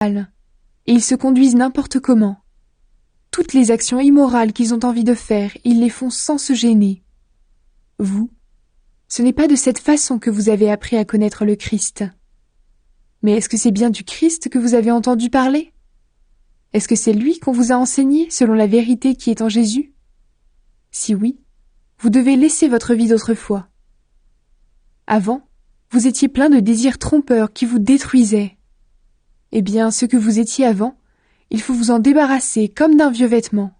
mal, et ils se conduisent n'importe comment. Toutes les actions immorales qu'ils ont envie de faire, ils les font sans se gêner. Vous, ce n'est pas de cette façon que vous avez appris à connaître le Christ. Mais est-ce que c'est bien du Christ que vous avez entendu parler? Est-ce que c'est lui qu'on vous a enseigné selon la vérité qui est en Jésus? Si oui, vous devez laisser votre vie d'autrefois. Avant, vous étiez plein de désirs trompeurs qui vous détruisaient. Eh bien, ce que vous étiez avant, il faut vous en débarrasser comme d'un vieux vêtement.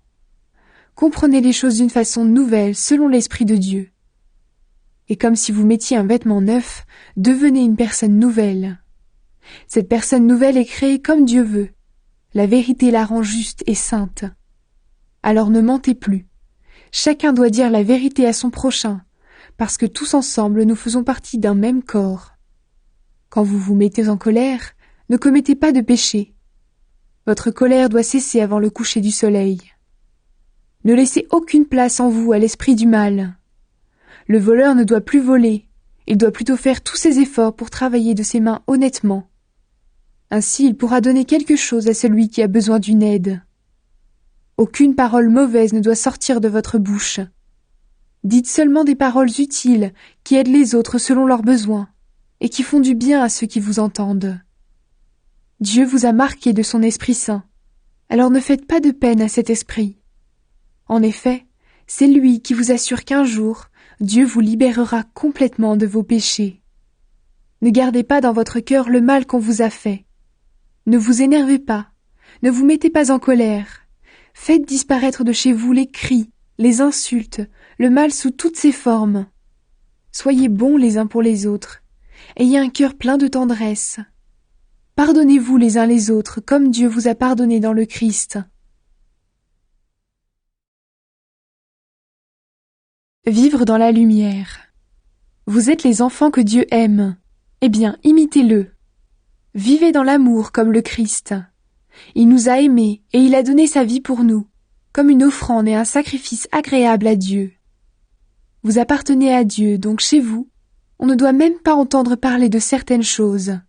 Comprenez les choses d'une façon nouvelle selon l'Esprit de Dieu. Et comme si vous mettiez un vêtement neuf, devenez une personne nouvelle. Cette personne nouvelle est créée comme Dieu veut. La vérité la rend juste et sainte. Alors ne mentez plus. Chacun doit dire la vérité à son prochain, parce que tous ensemble nous faisons partie d'un même corps. Quand vous vous mettez en colère, ne commettez pas de péché. Votre colère doit cesser avant le coucher du soleil. Ne laissez aucune place en vous à l'esprit du mal. Le voleur ne doit plus voler, il doit plutôt faire tous ses efforts pour travailler de ses mains honnêtement. Ainsi il pourra donner quelque chose à celui qui a besoin d'une aide. Aucune parole mauvaise ne doit sortir de votre bouche. Dites seulement des paroles utiles qui aident les autres selon leurs besoins et qui font du bien à ceux qui vous entendent. Dieu vous a marqué de son Esprit Saint, alors ne faites pas de peine à cet esprit. En effet, c'est lui qui vous assure qu'un jour, Dieu vous libérera complètement de vos péchés. Ne gardez pas dans votre cœur le mal qu'on vous a fait. Ne vous énervez pas, ne vous mettez pas en colère. Faites disparaître de chez vous les cris, les insultes, le mal sous toutes ses formes. Soyez bons les uns pour les autres. Ayez un cœur plein de tendresse. Pardonnez-vous les uns les autres comme Dieu vous a pardonné dans le Christ. Vivre dans la lumière. Vous êtes les enfants que Dieu aime. Eh bien, imitez-le. Vivez dans l'amour comme le Christ. Il nous a aimés et il a donné sa vie pour nous, comme une offrande et un sacrifice agréable à Dieu. Vous appartenez à Dieu, donc chez vous, on ne doit même pas entendre parler de certaines choses.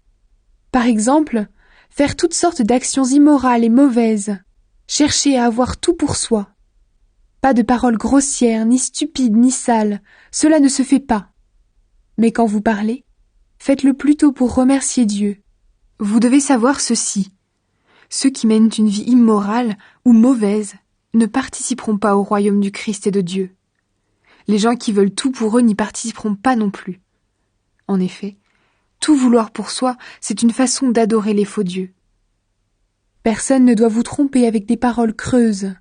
Par exemple, faire toutes sortes d'actions immorales et mauvaises, chercher à avoir tout pour soi. Pas de paroles grossières, ni stupides, ni sales, cela ne se fait pas. Mais quand vous parlez, faites-le plutôt pour remercier Dieu. Vous devez savoir ceci. Ceux qui mènent une vie immorale ou mauvaise ne participeront pas au royaume du Christ et de Dieu. Les gens qui veulent tout pour eux n'y participeront pas non plus. En effet, tout vouloir pour soi, c'est une façon d'adorer les faux dieux. Personne ne doit vous tromper avec des paroles creuses.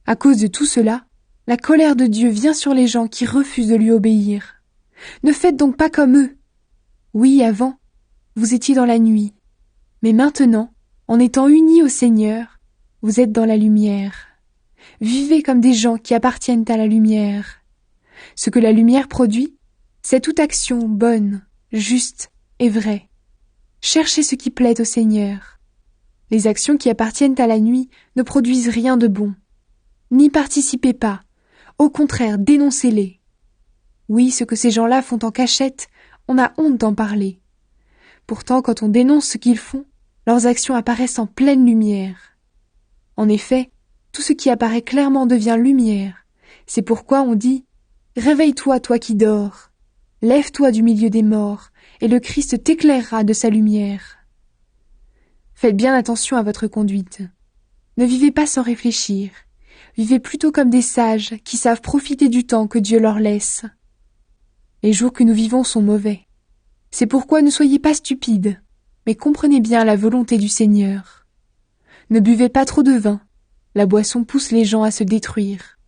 À cause de tout cela, la colère de Dieu vient sur les gens qui refusent de lui obéir. Ne faites donc pas comme eux. Oui, avant, vous étiez dans la nuit. Mais maintenant, en étant unis au Seigneur, vous êtes dans la lumière. Vivez comme des gens qui appartiennent à la lumière. Ce que la lumière produit, c'est toute action bonne, juste et vraie. Cherchez ce qui plaît au Seigneur. Les actions qui appartiennent à la nuit ne produisent rien de bon. N'y participez pas, au contraire, dénoncez-les. Oui, ce que ces gens-là font en cachette, on a honte d'en parler. Pourtant, quand on dénonce ce qu'ils font, leurs actions apparaissent en pleine lumière. En effet, tout ce qui apparaît clairement devient lumière. C'est pourquoi on dit « Réveille-toi, toi qui dors. Lève-toi du milieu des morts, et le Christ t'éclairera de sa lumière. » Faites bien attention à votre conduite. Ne vivez pas sans réfléchir. Vivez plutôt comme des sages qui savent profiter du temps que Dieu leur laisse. Les jours que nous vivons sont mauvais. C'est pourquoi ne soyez pas stupides, mais comprenez bien la volonté du Seigneur. Ne buvez pas trop de vin, la boisson pousse les gens à se détruire.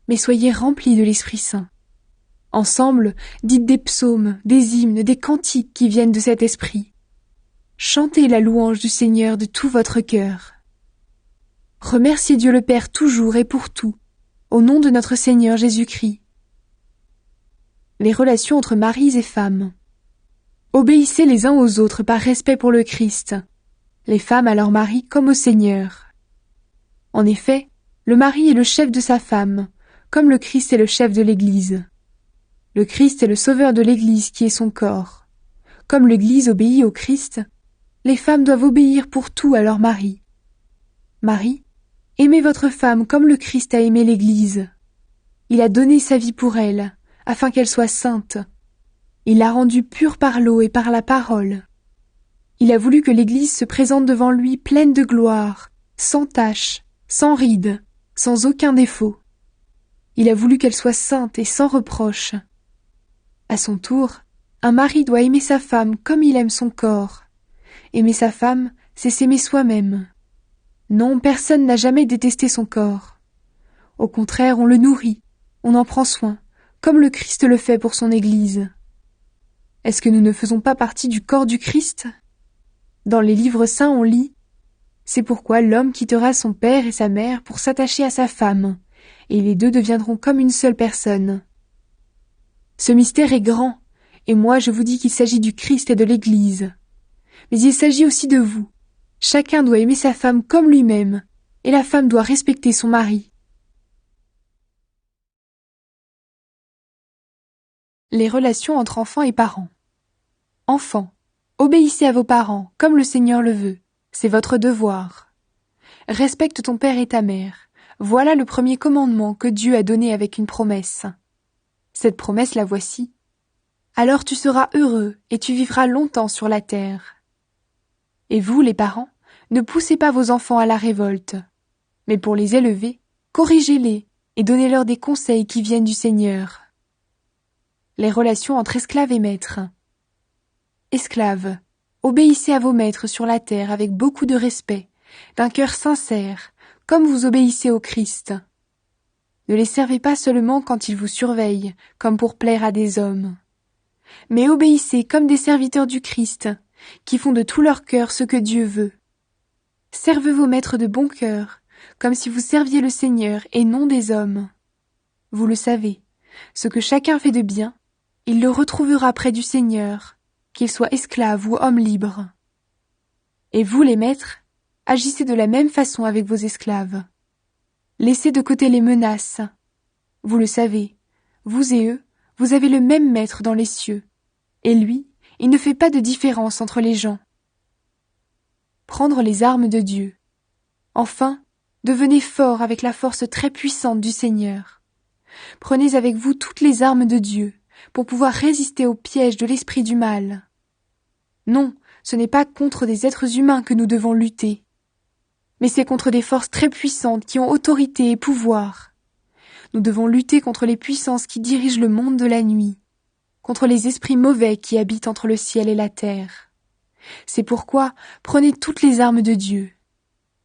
Mais soyez remplis de l'Esprit Saint. Ensemble, dites des psaumes, des hymnes, des cantiques qui viennent de cet esprit. Chantez la louange du Seigneur de tout votre cœur. Remerciez Dieu le Père toujours et pour tout, au nom de notre Seigneur Jésus-Christ. Les relations entre maris et femmes. Obéissez les uns aux autres par respect pour le Christ, les femmes à leur mari comme au Seigneur. En effet, le mari est le chef de sa femme, comme le Christ est le chef de l'Église. Le Christ est le sauveur de l'Église qui est son corps. Comme l'Église obéit au Christ, les femmes doivent obéir pour tout à leur mari. Marie, aimez votre femme comme le Christ a aimé l'Église. Il a donné sa vie pour elle, afin qu'elle soit sainte. Il l'a rendue pure par l'eau et par la parole. Il a voulu que l'Église se présente devant lui pleine de gloire, sans tache, sans ride, sans aucun défaut. Il a voulu qu'elle soit sainte et sans reproche. À son tour, un mari doit aimer sa femme comme il aime son corps. Aimer sa femme, c'est s'aimer soi-même. Non, personne n'a jamais détesté son corps. Au contraire, on le nourrit, on en prend soin, comme le Christ le fait pour son Église. Est-ce que nous ne faisons pas partie du corps du Christ ? Dans les livres saints, on lit « C'est pourquoi l'homme quittera son père et sa mère pour s'attacher à sa femme, et les deux deviendront comme une seule personne. » Ce mystère est grand, et moi je vous dis qu'il s'agit du Christ et de l'Église. Mais il s'agit aussi de vous. Chacun doit aimer sa femme comme lui-même, et la femme doit respecter son mari. Les relations entre enfants et parents. Enfants, obéissez à vos parents, comme le Seigneur le veut. C'est votre devoir. Respecte ton père et ta mère. Voilà le premier commandement que Dieu a donné avec une promesse. Cette promesse la voici. Alors tu seras heureux et tu vivras longtemps sur la terre. Et vous, les parents, ne poussez pas vos enfants à la révolte. Mais pour les élever, corrigez-les et donnez-leur des conseils qui viennent du Seigneur. Les relations entre esclaves et maîtres. Esclaves, obéissez à vos maîtres sur la terre avec beaucoup de respect, d'un cœur sincère, comme vous obéissez au Christ. Ne les servez pas seulement quand ils vous surveillent, comme pour plaire à des hommes. Mais obéissez comme des serviteurs du Christ, qui font de tout leur cœur ce que Dieu veut. Servez vos maîtres de bon cœur, comme si vous serviez le Seigneur et non des hommes. Vous le savez, ce que chacun fait de bien, il le retrouvera près du Seigneur, qu'il soit esclave ou homme libre. Et vous, les maîtres, agissez de la même façon avec vos esclaves. Laissez de côté les menaces. Vous le savez, vous et eux, vous avez le même maître dans les cieux, et lui, il ne fait pas de différence entre les gens. Prendre les armes de Dieu. Enfin, devenez forts avec la force très puissante du Seigneur. Prenez avec vous toutes les armes de Dieu pour pouvoir résister aux pièges de l'esprit du mal. Non, ce n'est pas contre des êtres humains que nous devons lutter, mais c'est contre des forces très puissantes qui ont autorité et pouvoir. Nous devons lutter contre les puissances qui dirigent le monde de la nuit, contre les esprits mauvais qui habitent entre le ciel et la terre. C'est pourquoi prenez toutes les armes de Dieu.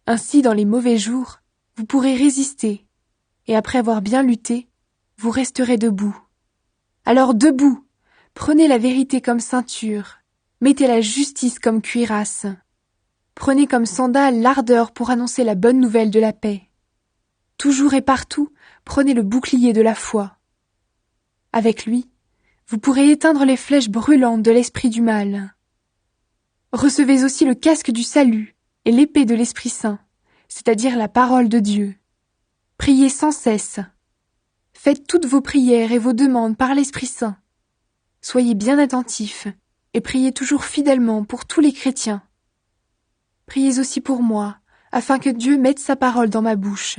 Ainsi, dans les mauvais jours, vous pourrez résister, et après avoir bien lutté, vous resterez debout. Alors debout, prenez la vérité comme ceinture, mettez la justice comme cuirasse. Prenez comme sandale l'ardeur pour annoncer la bonne nouvelle de la paix. Toujours et partout, prenez le bouclier de la foi. Avec lui, vous pourrez éteindre les flèches brûlantes de l'esprit du mal. Recevez aussi le casque du salut et l'épée de l'Esprit Saint, c'est-à-dire la parole de Dieu. Priez sans cesse. Faites toutes vos prières et vos demandes par l'Esprit Saint. Soyez bien attentifs et priez toujours fidèlement pour tous les chrétiens. Priez aussi pour moi, afin que Dieu mette sa parole dans ma bouche.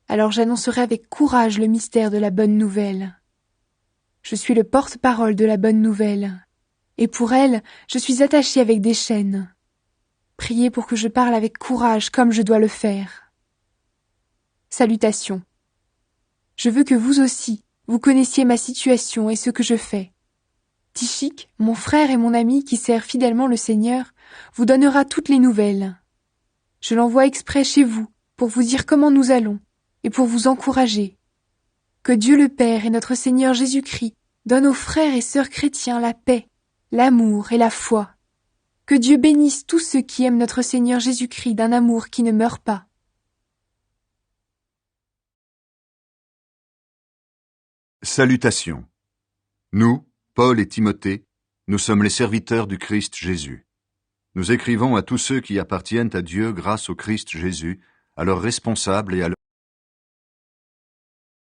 Alors j'annoncerai avec courage le mystère de la bonne nouvelle. Je suis le porte-parole de la bonne nouvelle, et pour elle, je suis attaché avec des chaînes. Priez pour que je parle avec courage comme je dois le faire. Salutations. Je veux que vous aussi, vous connaissiez ma situation et ce que je fais. Tychik, mon frère et mon ami qui sert fidèlement le Seigneur, vous donnera toutes les nouvelles. Je l'envoie exprès chez vous pour vous dire comment nous allons et pour vous encourager. Que Dieu le Père et notre Seigneur Jésus-Christ donnent aux frères et sœurs chrétiens la paix, l'amour et la foi. Que Dieu bénisse tous ceux qui aiment notre Seigneur Jésus-Christ d'un amour qui ne meurt pas. Salutations. Nous, Paul et Timothée, nous sommes les serviteurs du Christ Jésus. Nous écrivons à tous ceux qui appartiennent à Dieu grâce au Christ Jésus, à leurs responsables et à leurs